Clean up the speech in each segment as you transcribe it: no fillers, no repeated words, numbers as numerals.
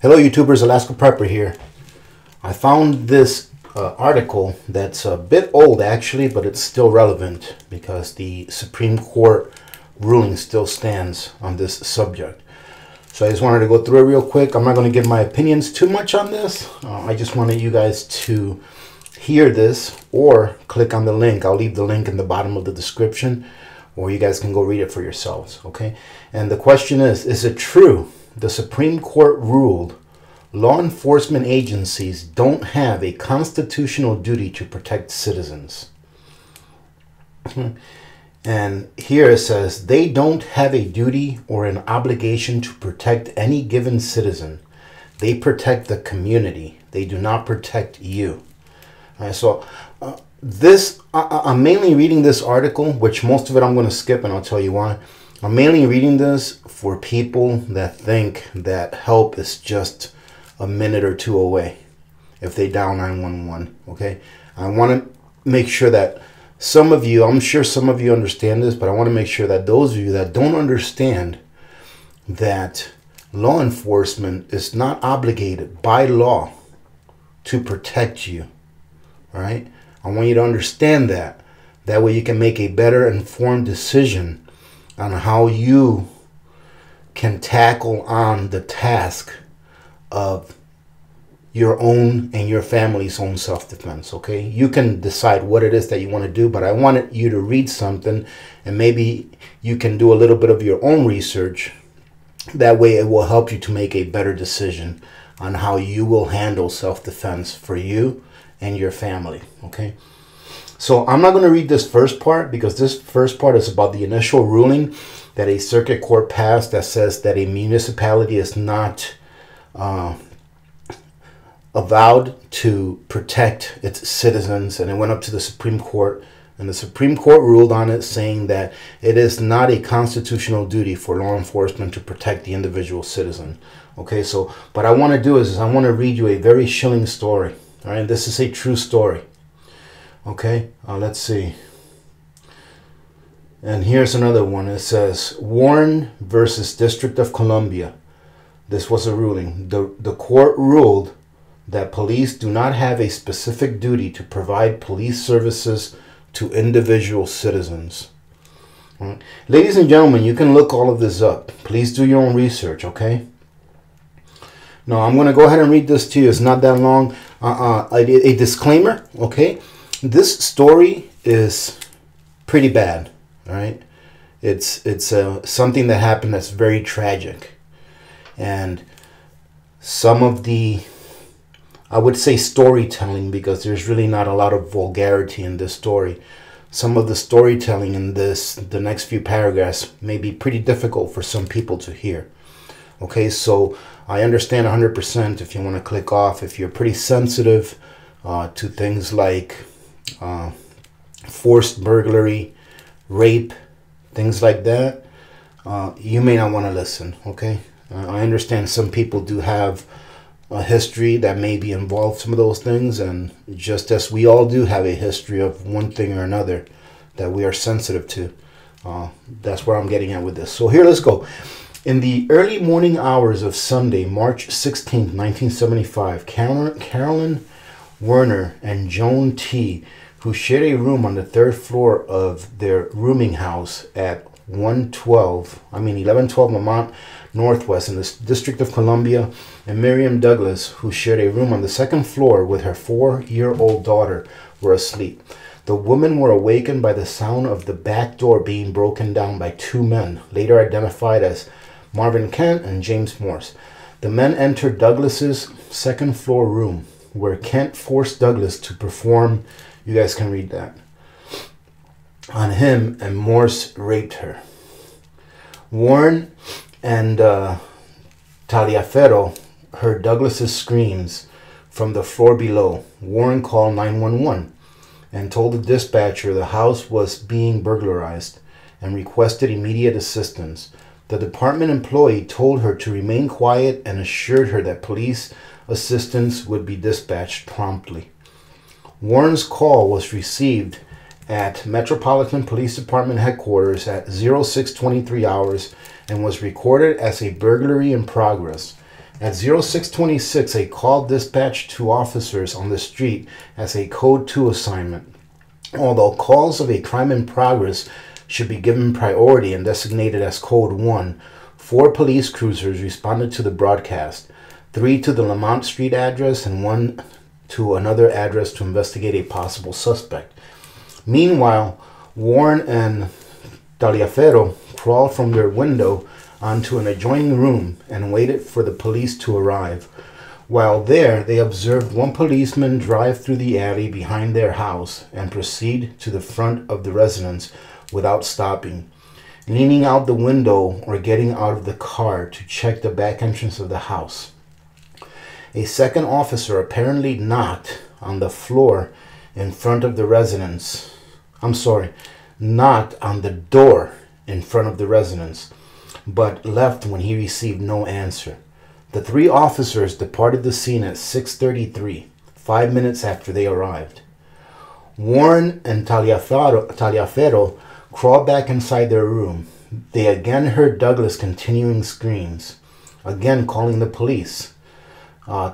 Hello YouTubers, Alaska Prepper here. I found this article that's a bit old actually, but it's still relevant because the Supreme Court ruling still stands on this subject. So I just wanted to go through it real quick. I'm not going to give my opinions too much on this. I just wanted you guys to hear this or click on the link. I'll leave the link in the bottom of the description, or you guys can go read it for yourselves, okay? And the question is it true the Supreme Court ruled law enforcement agencies don't have a constitutional duty to protect citizens? And here it says they don't have a duty or an obligation to protect any given citizen. They protect the community. They do not protect you. All right, so I'm mainly reading this article, which most of it I'm going to skip, and I'll tell you why. I'm mainly reading this for people that think that help is just a minute or two away if they dial 911, okay? I want to make sure that some of you, I'm sure some of you understand this, but I want to make sure that those of you that don't understand that law enforcement is not obligated by law to protect you, all right? I want you to understand that. That way you can make a better informed decision on how you can tackle on the task of your own and your family's own self-defense, okay? You can decide what it is that you want to do, but I wanted you to read something and maybe you can do a little bit of your own research. That way it will help you to make a better decision on how you will handle self-defense for you and your family, okay? So I'm not going to read this first part because this first part is about the initial ruling that a circuit court passed that says that a municipality is not avowed to protect its citizens, and it went up to the Supreme Court, and the Supreme Court ruled on it, saying that it is not a constitutional duty for law enforcement to protect the individual citizen. Okay, so what I want to do is I want to read you a very chilling story. All right, this is a true story. Okay, let's see. And here's another one. It says Warren versus District of Columbia. This was a ruling. The court ruled that police do not have a specific duty to provide police services to individual citizens. Right. Ladies and gentlemen, you can look all of this up. Please do your own research, okay? Now, I'm going to go ahead and read this to you. It's not that long. A disclaimer, okay? This story is pretty bad, all right? It's something that happened that's very tragic. And some of the, I would say storytelling, because there's really not a lot of vulgarity in this story. Some of the storytelling in the next few paragraphs may be pretty difficult for some people to hear. Okay, so I understand 100% if you want to click off. If you're pretty sensitive to things like forced burglary, rape, things like that, you may not want to listen, okay? I understand some people do have a history that maybe involved some of those things, and just as we all do have a history of one thing or another that we are sensitive to, that's where I'm getting at with this. So here, let's go. In the early morning hours of Sunday, March 16th, 1975, Carolyn Werner and Joan T., who shared a room on the third floor of their rooming house at 1112 Lamont Northwest in the District of Columbia, and Miriam Douglas, who shared a room on the second floor with her 4-year-old daughter, were asleep. The women were awakened by the sound of the back door being broken down by two men, later identified as Marvin Kent and James Morse. The men entered Douglas's second floor room, where Kent forced Douglas to perform, you guys can read that, on him, and Morse raped her. Warren and Taliaferro heard Douglas's screams from the floor below. Warren called 911 and told the dispatcher the house was being burglarized and requested immediate assistance. The department employee told her to remain quiet and assured her that police assistance would be dispatched promptly. Warren's call was received at Metropolitan Police Department headquarters at 0623 hours and was recorded as a burglary in progress. At 0626, a call dispatched to officers on the street as a Code 2 assignment. Although calls of a crime in progress should be given priority and designated as Code 1, 4 police cruisers responded to the broadcast, 3 to the Lamont Street address and 1 to another address to investigate a possible suspect. Meanwhile, Warren and Taliaferro crawled from their window onto an adjoining room and waited for the police to arrive. While there, they observed one policeman drive through the alley behind their house and proceed to the front of the residence without stopping, leaning out the window or getting out of the car to check the back entrance of the house. A second officer apparently knocked on the floor in front of the residence. Knocked on the door in front of the residence, but left when he received no answer. The 3 officers departed the scene at 6:33, 5 minutes after they arrived. Warren and Taliaferro crawled back inside their room. They again heard Douglas' continuing screams, again calling the police.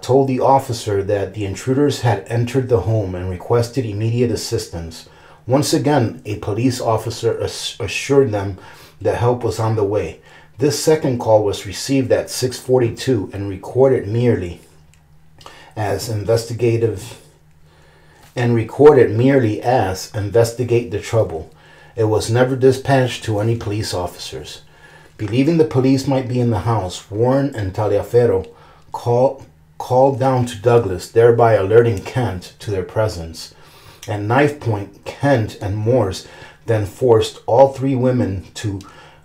Told the officer that the intruders had entered the home and requested immediate assistance. Once again, a police officer assured them that help was on the way. This second call was received at 6:42 and recorded merely as investigate the trouble. It was never dispatched to any police officers. Believing the police might be in the house, Warren and Taliaferro called down to Douglas, thereby alerting Kent to their presence. At knife point, Kent and Morse then forced all 3 women to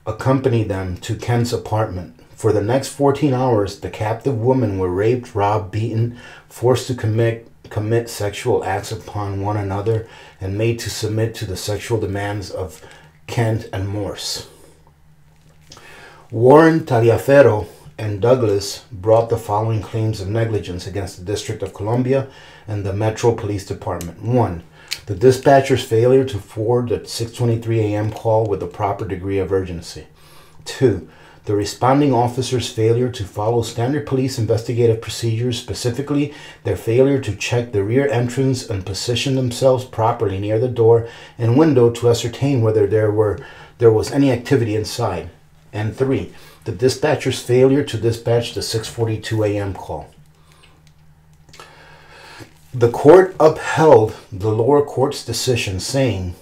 accompany them to Kent's apartment. For the next 14 hours, the captive women were raped, robbed, beaten, forced to commit sexual acts upon one another, and made to submit to the sexual demands of Kent and Morse. Warren, Taliaferro, and Douglas brought the following claims of negligence against the District of Columbia and the Metro Police Department. 1. The dispatcher's failure to forward the 6:23 a.m. call with the proper degree of urgency. 2. The responding officer's failure to follow standard police investigative procedures, specifically their failure to check the rear entrance and position themselves properly near the door and window to ascertain whether there was any activity inside. And 3. The dispatcher's failure to dispatch the 6:42 a.m. call. The court upheld the lower court's decision, saying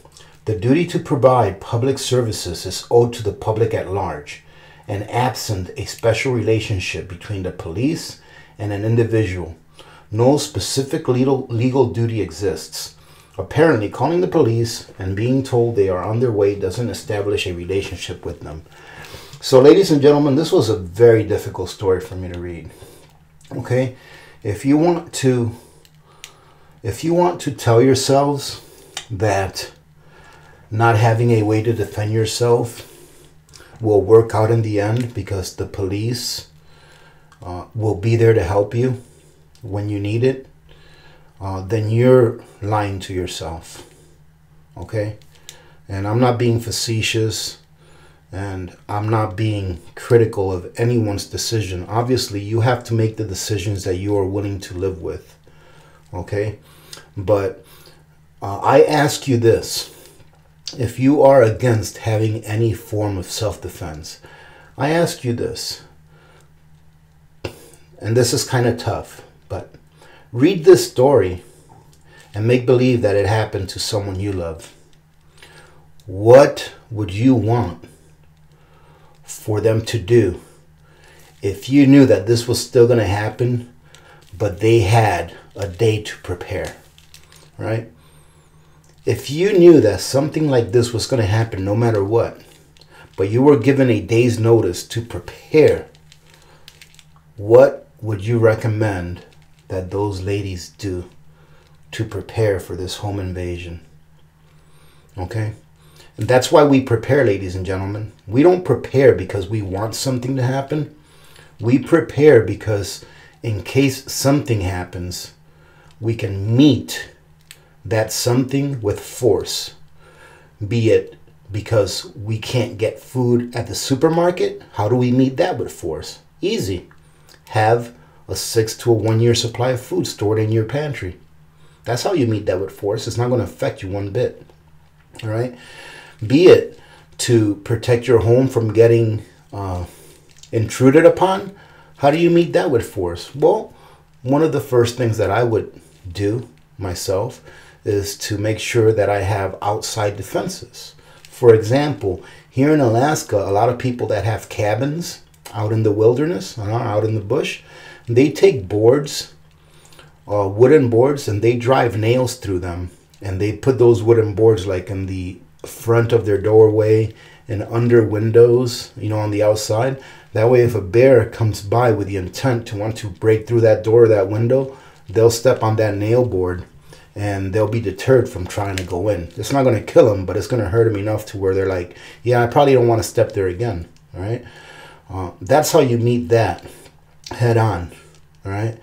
the duty to provide public services is owed to the public at large, and absent a special relationship between the police and an individual, no specific legal duty exists. Apparently, calling the police and being told they are on their way doesn't establish a relationship with them. So, ladies and gentlemen, this was a very difficult story for me to read. Okay? If you want to tell yourselves that not having a way to defend yourself will work out in the end because the police will be there to help you when you need it, then you're lying to yourself. Okay? And I'm not being facetious, and I'm not being critical of anyone's decision. Obviously, you have to make the decisions that you are willing to live with. Okay? But I ask you this. If you are against having any form of self-defense, I ask you this. And this is kind of tough, but read this story and make believe that it happened to someone you love. What would you want for them to do if you knew that this was still going to happen, but they had a day to prepare, right? If you knew that something like this was going to happen no matter what, but you were given a day's notice to prepare, what would you recommend that those ladies do to prepare for this home invasion? Okay? And that's why we prepare, ladies and gentlemen. We don't prepare because we want something to happen. We prepare because in case something happens, we can meet that something with force. Be it because we can't get food at the supermarket. How do we meet that with force? Easy. have a 6 to a 1 year supply of food stored in your pantry. That's how you meet that with force. It's not going to affect you one bit. All right. Be it to protect your home from getting intruded upon. How do you meet that with force? Well, one of the first things that I would do myself is to make sure that I have outside defenses. For example, here in Alaska, a lot of people that have cabins out in the wilderness, out in the bush, they take boards, wooden boards, and they drive nails through them. And they put those wooden boards like in the front of their doorway and under windows, you know, on the outside. That way, if a bear comes by with the intent to want to break through that door or that window, they'll step on that nail board and they'll be deterred from trying to go in. It's not going to kill them, but it's going to hurt them enough to where they're like, yeah, I probably don't want to step there again. All right. That's how you meet that head on. All right.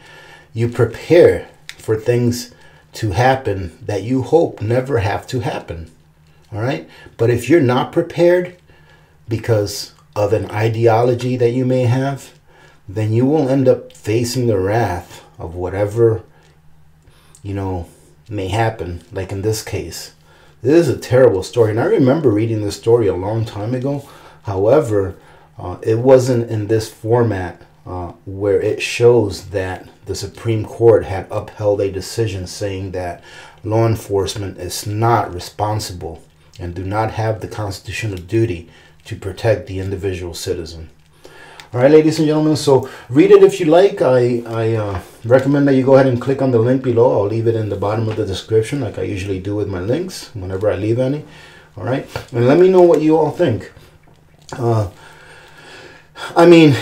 You prepare for things to happen that you hope never have to happen. All right. But if you're not prepared because of an ideology that you may have, then you will end up facing the wrath of whatever, you know, may happen. Like in this case, this is a terrible story. And I remember reading this story a long time ago. However, it wasn't in this format where it shows that the Supreme Court had upheld a decision saying that law enforcement is not responsible and do not have the constitutional duty to protect the individual citizen. All right, ladies and gentlemen, so read it if you like. I recommend that you go ahead and click on the link below. I'll leave it in the bottom of the description like I usually do with my links whenever I leave any. All right, and let me know what you all think. I mean,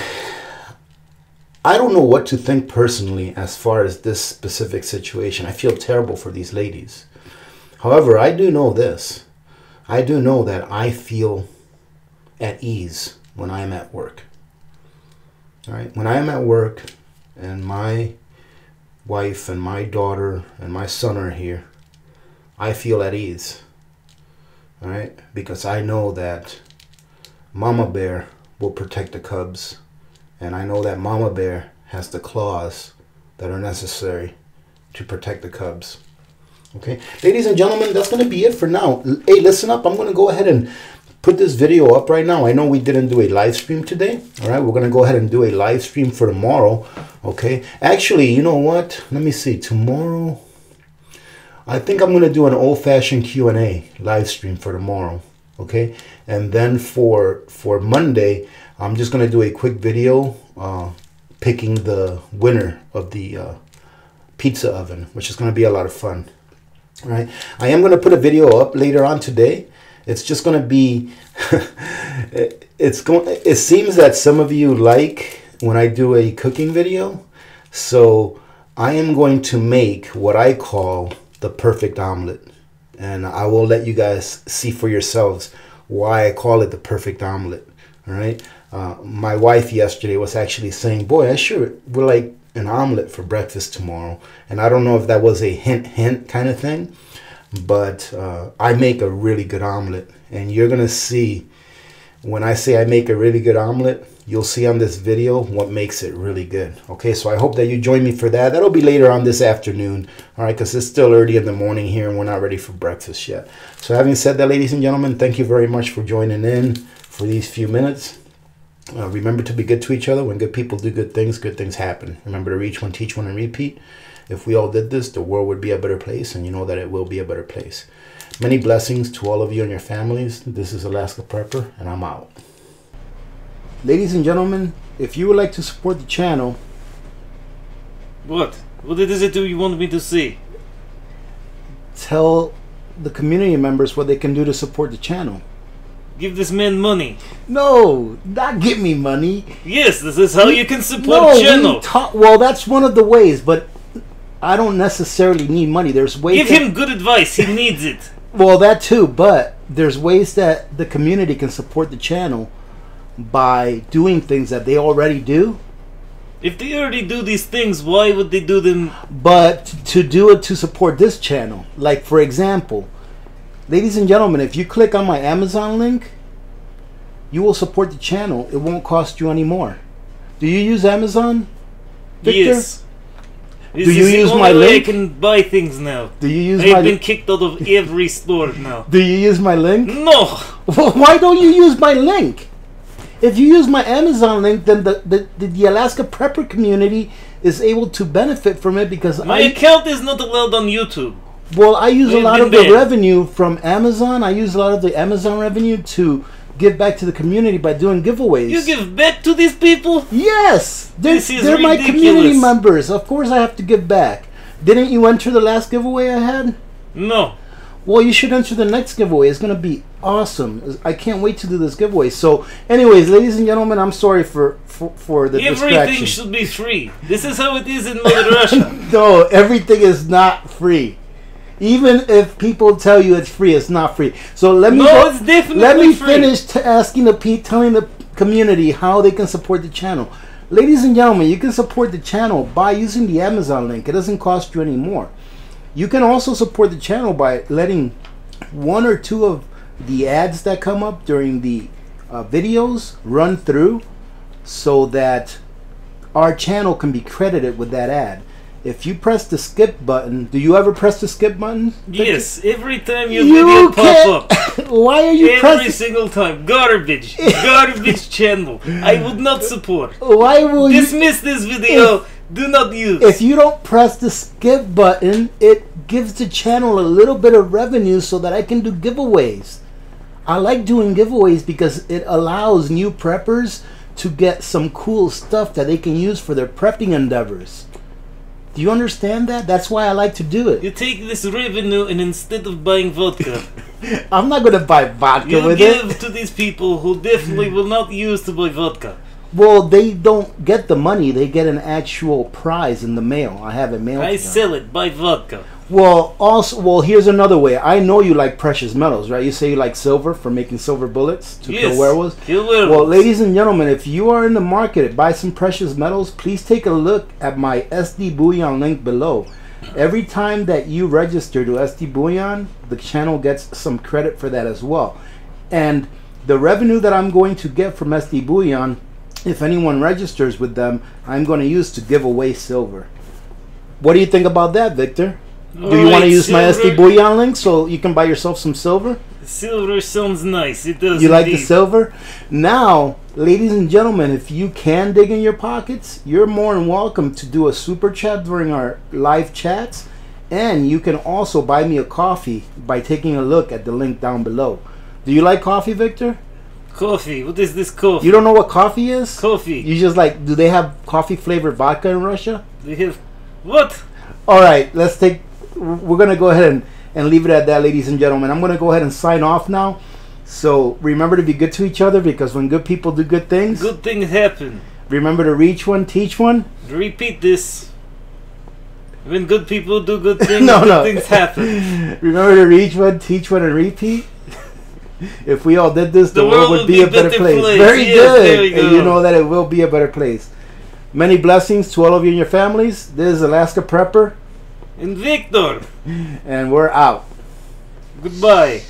I don't know what to think personally as far as this specific situation. I feel terrible for these ladies. However, I do know this. I do know that I feel at ease when I am at work. All right, when I am at work and my wife and my daughter and my son are here, I feel at ease. All right, because I know that Mama Bear will protect the cubs, and I know that Mama Bear has the claws that are necessary to protect the cubs. Okay, ladies and gentlemen, that's going to be it for now. Hey, listen up. I'm going to go ahead and put this video up right now. I know we didn't do a live stream today. All right, we're going to go ahead and do a live stream for tomorrow. Okay, actually, you know what? Let me see. Tomorrow, I think I'm going to do an old-fashioned Q&A live stream for tomorrow. Okay, and then for Monday, I'm just going to do a quick video picking the winner of the pizza oven, which is going to be a lot of fun. All right, I am going to put a video up later on today. It's just going to be it seems that some of you like when I do a cooking video, so I am going to make what I call the perfect omelet, and I will let you guys see for yourselves why I call it the perfect omelet. All right, my wife yesterday was actually saying, boy, I sure would like an omelet for breakfast tomorrow. And I don't know if that was a hint kind of thing, but I make a really good omelet, and you're gonna see when I say I make a really good omelet, you'll see on this video what makes it really good. Okay, so I hope that you join me for that. That'll be later on this afternoon, all right, because it's still early in the morning here and we're not ready for breakfast yet. So having said that, ladies and gentlemen, thank you very much for joining in for these few minutes. Remember to be good to each other. When good people do good things happen. Remember to reach one, teach one, and repeat. If we all did this, the world would be a better place, and you know that it will be a better place. Many blessings to all of you and your families. This is Alaska Prepper, and I'm out. Ladies and gentlemen, if you would like to support the channel... What? What is it you want me to see? Tell the community members what they can do to support the channel. Give this man money. No, not give me money. Yes, this is how you can support the channel. Well, that's one of the ways, but I don't necessarily need money. There's ways. Give him good advice. He needs it. Well, that too, but there's ways that the community can support the channel by doing things that they already do. If they already do these things, why would they do them? But to do it to support this channel, like for example, ladies and gentlemen, if you click on my Amazon link, you will support the channel. It won't cost you any more. Do you use Amazon? Victor? Yes. This Do you is the use only my way link? I can buy things now. Do you use I've been kicked out of every store now. Do you use my link? No! Why don't you use my link? If you use my Amazon link, then the Alaska Prepper community is able to benefit from it because My account is not allowed on YouTube. Well, I use a We've lot been of the banned. revenue from Amazon. I use a lot of the Amazon revenue to give back to the community by doing giveaways. You give back to these people? Yes! This is they're my community ridiculous. members. Of course I have to give back. Didn't you enter the last giveaway I had? No. Well, you should enter the next giveaway. It's going to be awesome. I can't wait to do this giveaway. So, anyways, ladies and gentlemen, I'm sorry for the Everything distraction. should be free. This is how it is in Mother Russia. No, everything is not free. Even if people tell you it's free, it's not free. So let me It's definitely let me free. finish telling the community how they can support the channel. Ladies and gentlemen, you can support the channel by using the Amazon link. It doesn't cost you any more. You can also support the channel by letting one or two of the ads that come up during the videos run through so that our channel can be credited with that ad. If you press the skip button, do you ever press the skip button? Yes, every time your video pop up. Why are you Every pressing? single time. Garbage. Garbage channel. I would not support. Why will you? Dismiss this video. Do not use. If you don't press the skip button, it gives the channel a little bit of revenue so that I can do giveaways. I like doing giveaways because it allows new preppers to get some cool stuff that they can use for their prepping endeavors. Do you understand that? That's why I like to do it. You take this revenue and instead of buying vodka, I'm not going to buy vodka you with give it. to these people who definitely will not use to buy vodka. Well, they don't get the money. They get an actual prize in the mail. I have it mailed I to them. sell it. Buy vodka. Well, here's another way. I know you like precious metals, right? You say you like silver for making silver bullets to kill werewolves. Kill werewolves. Well, ladies and gentlemen, if you are in the market to buy some precious metals, please take a look at my SD Bullion link below. Every time that you register to SD Bullion, the channel gets some credit for that as well. And the revenue that I'm going to get from SD Bullion, if anyone registers with them, I'm going to use to give away silver. What do you think about that, Victor? Do you want to use my SD Bullion link so you can buy yourself some silver? Silver sounds nice. It does. You like the indeed. silver? Now, ladies and gentlemen, if you can dig in your pockets, you're more than welcome to do a super chat during our live chats. And you can also buy me a coffee by taking a look at the link down below. Do you like coffee, Victor? Coffee. What is this coffee? You don't know what coffee is? Coffee. You just like, do they have coffee flavored vodka in Russia? They have what? All right, we're going to go ahead and leave it at that, ladies and gentlemen. I'm going to go ahead and sign off now. So remember to be good to each other, because when good people do good things, Good things happen. remember to reach one, teach one. Repeat this. When good people do good things, No, good no. things happen. Remember to reach one, teach one, and repeat. If we all did this, the world would be a better place. Very Yes, good. there we And go. you know that it will be a better place. Many blessings to all of you and your families. This is Alaska Prepper, And Victor. and we're out. Goodbye.